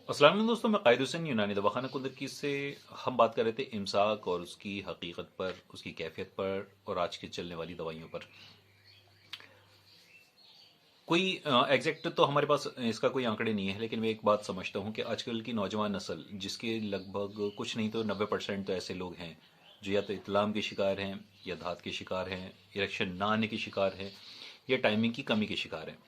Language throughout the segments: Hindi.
अस्सलाम वालेकुम दोस्तों, मैं कायद हुसैन यूनानी दवाखाना कुदरती से हम बात कर रहे थे इमसाक और उसकी हकीकत पर, उसकी कैफियत पर और आज की चलने वाली दवाइयों पर। कोई एग्जैक्ट तो हमारे पास इसका कोई आंकड़े नहीं है, लेकिन मैं एक बात समझता हूँ कि आजकल की नौजवान नस्ल, जिसके लगभग कुछ नहीं तो 90% तो ऐसे लोग हैं जो या तो इत्लाम के शिकार हैं, या धात के शिकार हैं, इरेक्शन ना आने के शिकार हैं, या टाइमिंग की कमी के शिकार हैं।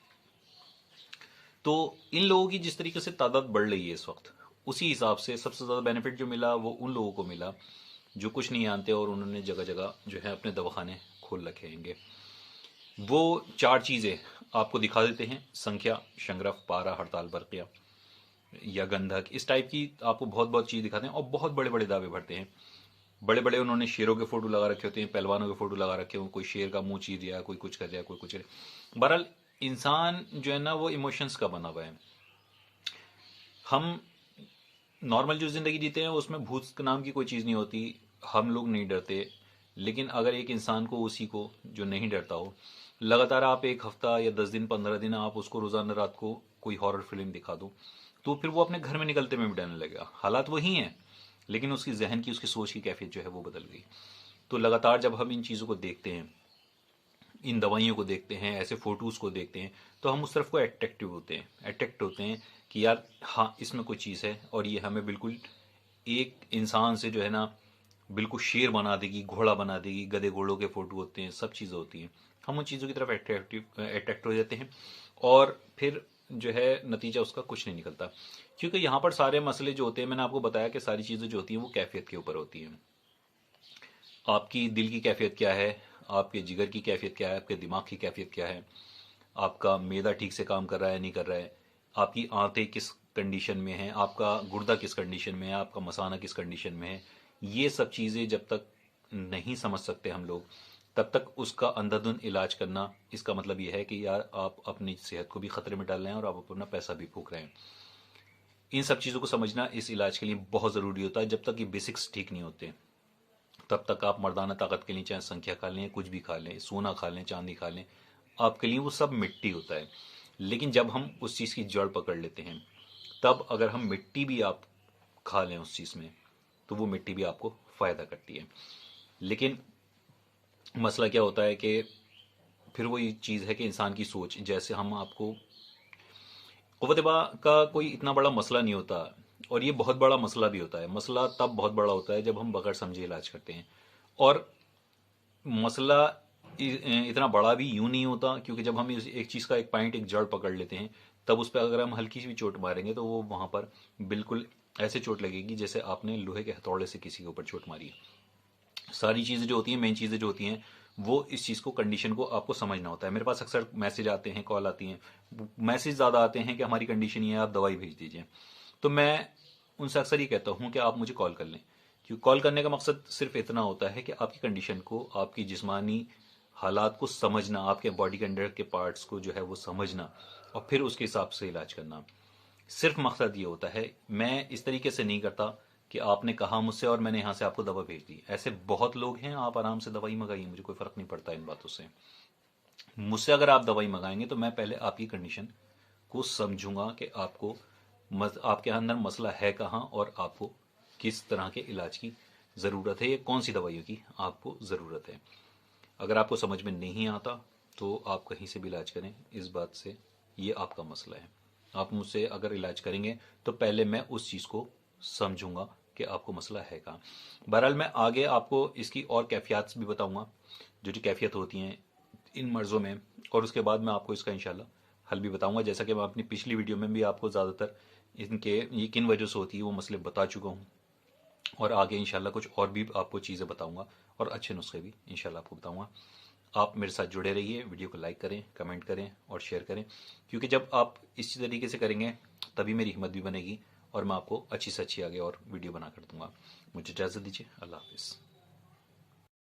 तो इन लोगों की जिस तरीके से तादाद बढ़ रही है इस वक्त, उसी हिसाब से सबसे ज़्यादा बेनिफिट जो मिला वो उन लोगों को मिला जो कुछ नहीं जानते और उन्होंने जगह जगह जो है अपने दवाखाने खोल रखे हैंगे। वो चार चीज़ें आपको दिखा देते हैं: संख्या, शंग्रफ, पारा, हड़ताल, बरकिया या गंधक। इस टाइप की आपको बहुत बहुत चीज़ दिखाते हैं और बहुत बड़े बड़े दावे भरते हैं। बड़े बड़े उन्होंने शेरों के फोटो लगा रखे होते हैं, पहलवानों के फोटो लगा रखे हो, कोई शेर का मुंह चीर दिया, कोई कुछ कर दिया, कोई कुछ। बहरहाल इंसान जो है ना वो इमोशंस का बना हुआ है। हम नॉर्मल जो ज़िंदगी जीते हैं उसमें भूत नाम की कोई चीज़ नहीं होती, हम लोग नहीं डरते। लेकिन अगर एक इंसान को, उसी को जो नहीं डरता हो, लगातार आप एक हफ्ता या 10 दिन 15 दिन आप उसको रोज़ाना रात को कोई हॉरर फिल्म दिखा दो, तो फिर वो अपने घर में निकलते में भी डरने लगेगा। हालात वही हैं, लेकिन उसकी जहन की, उसकी सोच की कैफियत जो है वो बदल गई। तो लगातार जब हम इन चीज़ों को देखते हैं, इन दवाइयों को देखते हैं, ऐसे फोटोज़ को देखते हैं, तो हम उस तरफ को अट्रैक्ट होते हैं कि यार हाँ, इसमें कोई चीज़ है और ये हमें बिल्कुल एक इंसान से जो है ना बिल्कुल शेर बना देगी, घोड़ा बना देगी। गधे घोड़ों के फोटो होते हैं, सब चीज़ें होती हैं। हम उन चीज़ों की तरफ अट्रैक्ट हो जाते हैं और फिर जो है नतीजा उसका कुछ नहीं निकलता। क्योंकि यहाँ पर सारे मसले जो होते हैं, मैंने आपको बताया कि सारी चीज़ें जो होती हैं वो कैफियत के ऊपर होती हैं। आपकी दिल की कैफियत क्या है, आपके जिगर की कैफियत क्या है, आपके दिमाग की कैफियत क्या है, आपका मैदा ठीक से काम कर रहा है नहीं कर रहा है, आपकी आंतें किस कंडीशन में हैं, आपका गुर्दा किस कंडीशन में है, आपका मसाना किस कंडीशन में है। ये सब चीज़ें जब तक नहीं समझ सकते हम लोग, तब तक उसका अंधाधुंध इलाज करना, इसका मतलब ये है कि यार आप अपनी सेहत को भी खतरे में डाल रहे हैं और आप अपना पैसा भी फूक रहे हैं। इन सब चीज़ों को समझना इस इलाज के लिए बहुत ज़रूरी होता है। जब तक ये बेसिक्स ठीक नहीं होते, तब तक आप मर्दाना ताकत के लिए चाहे संख्या खा लें, कुछ भी खा लें, सोना खा लें, चांदी खा लें, आपके लिए वो सब मिट्टी होता है। लेकिन जब हम उस चीज़ की जड़ पकड़ लेते हैं, तब अगर हम मिट्टी भी आप खा लें उस चीज़ में, तो वो मिट्टी भी आपको फ़ायदा करती है। लेकिन मसला क्या होता है कि फिर वही चीज़ है कि इंसान की सोच, जैसे हम आपको कुव्वत का कोई इतना बड़ा मसला नहीं होता, और ये बहुत बड़ा मसला भी होता है। मसला तब बहुत बड़ा होता है जब हम बगैर समझे इलाज करते हैं। और मसला इतना बड़ा भी यूं नहीं होता, क्योंकि जब हम एक चीज़ का एक पॉइंट, एक जड़ पकड़ लेते हैं, तब उस पर अगर हम हल्की सी भी चोट मारेंगे तो वो वहाँ पर बिल्कुल ऐसे चोट लगेगी जैसे आपने लोहे के हथौड़े से किसी के ऊपर चोट मारी है। सारी चीज़ें जो होती हैं, मेन चीज़ें जो होती हैं, वो इस चीज़ को, कंडीशन को आपको समझना होता है। मेरे पास अक्सर मैसेज आते हैं, कॉल आती हैं। मैसेज ज़्यादा आते हैं कि हमारी कंडीशन ये है, आप दवाई भेज दीजिए। तो मैं उनसे अक्सर ये कहता हूँ कि आप मुझे कॉल कर लें, क्योंकि कॉल करने का मकसद सिर्फ इतना होता है कि आपकी कंडीशन को, आपकी जिस्मानी हालात को समझना, आपके बॉडी के अंदर के पार्ट्स को जो है वो समझना, और फिर उसके हिसाब से इलाज करना। सिर्फ मकसद ये होता है। मैं इस तरीके से नहीं करता कि आपने कहा मुझसे और मैंने यहाँ से आपको दवा भेज दी। ऐसे बहुत लोग हैं, आप आराम से दवाई मंगाइए, मुझे कोई फ़र्क नहीं पड़ता इन बातों से। मुझसे अगर आप दवाई मंगाएंगे तो मैं पहले आपकी कंडीशन को समझूंगा कि आपको आपके अंदर मसला है कहाँ और आपको किस तरह के इलाज की ज़रूरत है, या कौन सी दवाइयों की आपको ज़रूरत है। अगर आपको समझ में नहीं आता तो आप कहीं से भी इलाज करें, इस बात से ये आपका मसला है। आप मुझसे अगर इलाज करेंगे तो पहले मैं उस चीज़ को समझूंगा कि आपको मसला है कहाँ। बहरहाल मैं आगे आपको इसकी और कैफियत भी बताऊंगा, जो जो कैफियत होती हैं इन मर्ज़ों में, और उसके बाद मैं आपको इसका इंशाल्लाह हल भी बताऊंगा। जैसा कि मैं अपनी पिछली वीडियो में भी आपको ज़्यादातर इनके ये किन वजह से होती है वो मसले बता चुका हूँ, और आगे इंशाल्लाह कुछ और भी आपको चीज़ें बताऊंगा और अच्छे नुस्खे भी इंशाल्लाह आपको बताऊंगा। आप मेरे साथ जुड़े रहिए, वीडियो को लाइक करें, कमेंट करें और शेयर करें, क्योंकि जब आप इसी तरीके से करेंगे तभी मेरी हिम्मत भी बनेगी और मैं आपको अच्छी से अच्छी आगे और वीडियो बना कर दूंगा। मुझे इजाज़त दीजिए। अल्लाह हाफिज़।